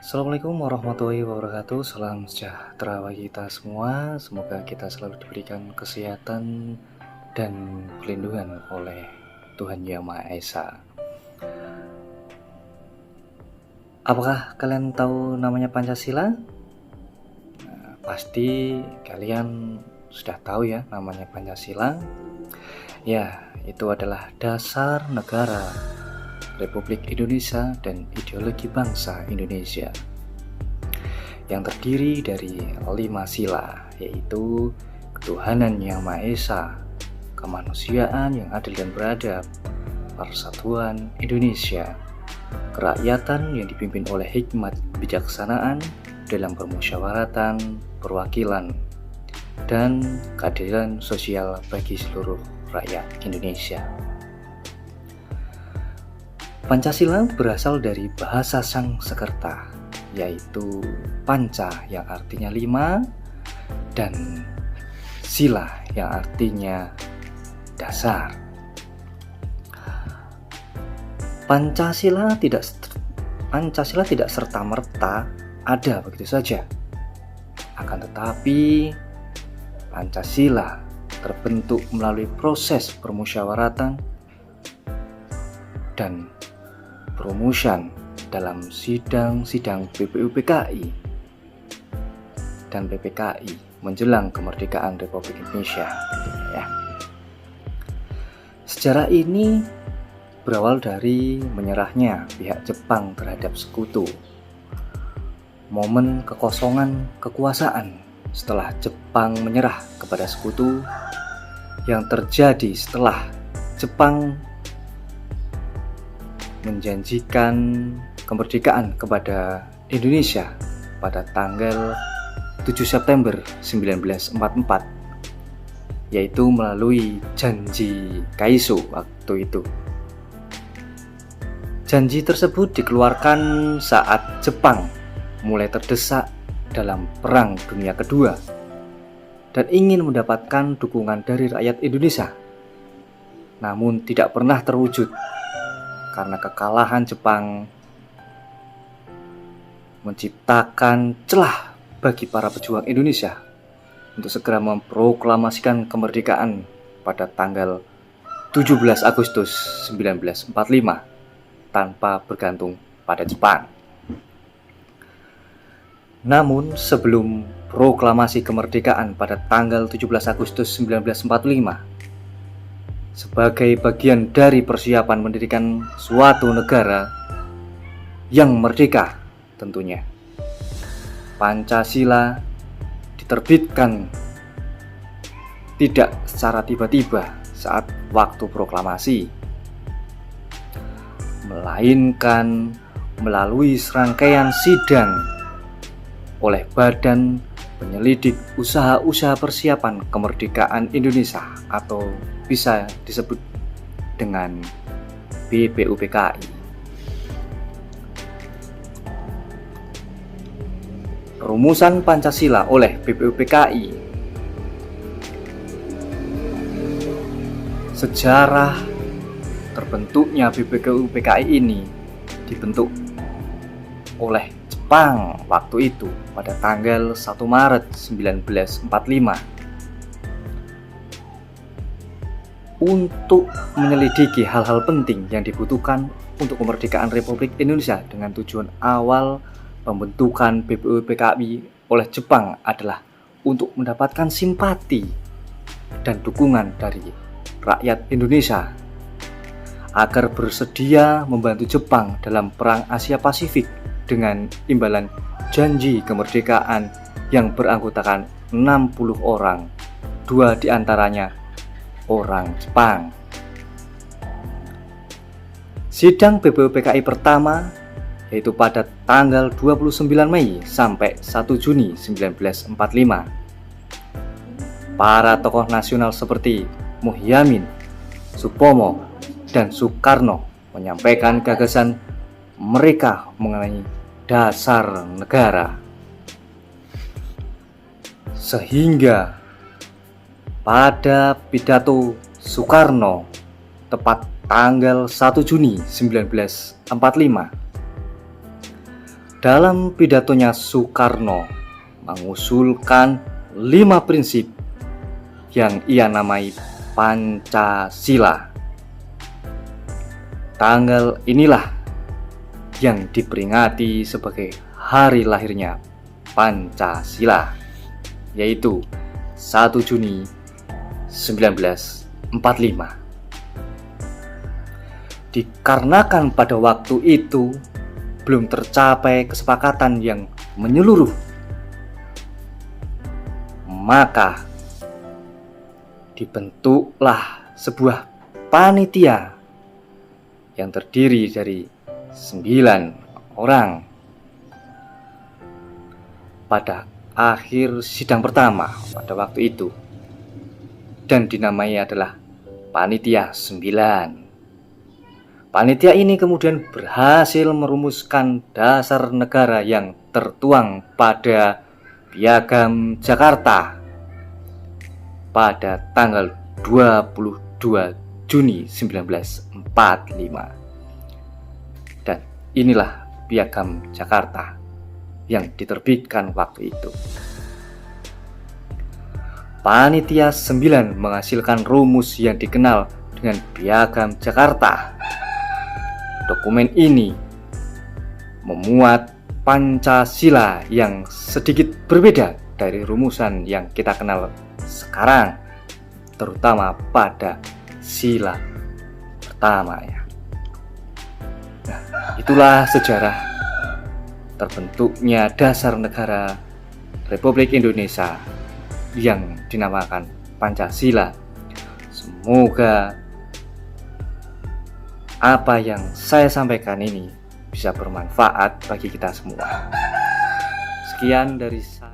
Assalamualaikum warahmatullahi wabarakatuh. Salam sejahtera bagi kita semua. Semoga kita selalu diberikan kesehatan dan perlindungan oleh Tuhan Yang Maha Esa. Apakah kalian tahu namanya Pancasila? Pasti kalian sudah tahu ya namanya Pancasila. Ya, itu adalah dasar negara Republik Indonesia dan ideologi bangsa Indonesia yang terdiri dari 5 sila, yaitu ketuhanan yang Maha Esa, kemanusiaan yang adil dan beradab, persatuan Indonesia, kerakyatan yang dipimpin oleh hikmat kebijaksanaan dalam permusyawaratan, perwakilan, dan keadilan sosial bagi seluruh rakyat Indonesia. Pancasila berasal dari bahasa Sanskerta, yaitu panca yang artinya 5 dan sila yang artinya dasar. Pancasila tidak serta-merta ada begitu saja. Akan tetapi Pancasila terbentuk melalui proses permusyawaratan dan perumusan dalam sidang-sidang BPUPKI dan PPKI menjelang kemerdekaan Republik Indonesia. Sejarah ini berawal dari menyerahnya pihak Jepang terhadap sekutu. Momen kekosongan kekuasaan setelah Jepang menyerah kepada sekutu yang terjadi setelah Jepang menjanjikan kemerdekaan kepada Indonesia pada tanggal 7 September 1944, yaitu melalui janji Kaiso waktu itu. Janji tersebut dikeluarkan saat Jepang mulai terdesak dalam Perang Dunia Kedua dan ingin mendapatkan dukungan dari rakyat Indonesia, namun tidak pernah terwujud karena kekalahan Jepang menciptakan celah bagi para pejuang Indonesia untuk segera memproklamasikan kemerdekaan pada tanggal 17 Agustus 1945 tanpa bergantung pada Jepang. Namun sebelum proklamasi kemerdekaan pada tanggal 17 Agustus 1945, sebagai bagian dari persiapan mendirikan suatu negara yang merdeka tentunya, Pancasila diterbitkan tidak secara tiba-tiba saat waktu proklamasi, melainkan melalui serangkaian sidang oleh Badan Penyelidik Usaha-Usaha Persiapan Kemerdekaan Indonesia atau bisa disebut dengan BPUPKI. Rumusan Pancasila oleh BPUPKI. Sejarah terbentuknya BPUPKI ini dibentuk oleh Jepang waktu itu pada tanggal 1 Maret 1945 untuk menyelidiki hal-hal penting yang dibutuhkan untuk kemerdekaan Republik Indonesia dengan tujuan awal pembentukan BPUPKI oleh Jepang adalah untuk mendapatkan simpati dan dukungan dari rakyat Indonesia agar bersedia membantu Jepang dalam Perang Asia Pasifik dengan imbalan janji kemerdekaan yang beranggotakan 60 orang, 2 diantaranya orang Jepang. Sidang BPUPKI pertama yaitu pada tanggal 29 Mei sampai 1 Juni 1945. Para tokoh nasional seperti Muhyiddin, Supomo, dan Soekarno menyampaikan gagasan mereka mengenai dasar negara. Sehingga pada pidato Soekarno tepat tanggal 1 Juni 1945 Dalam pidatonya Soekarno mengusulkan 5 prinsip yang ia namai Pancasila. Tanggal inilah yang diperingati sebagai hari lahirnya Pancasila, yaitu 1 Juni 1945. Dikarenakan pada waktu itu belum tercapai kesepakatan yang menyeluruh, maka dibentuklah sebuah panitia yang terdiri dari 9 orang. Pada akhir sidang pertama pada waktu itu, dan dinamai adalah Panitia 9. Panitia ini kemudian berhasil merumuskan dasar negara yang tertuang pada Piagam Jakarta pada tanggal 22 Juni 1945. Dan inilah Piagam Jakarta yang diterbitkan waktu itu. Panitia 9 menghasilkan rumus yang dikenal dengan Piagam Jakarta. Dokumen ini memuat Pancasila yang sedikit berbeda dari rumusan yang kita kenal sekarang, terutama pada sila pertama ya. Nah, itulah sejarah terbentuknya dasar negara Republik Indonesia yang dinamakan Pancasila. Semoga apa yang saya sampaikan ini bisa bermanfaat bagi kita semua. Sekian dari saya.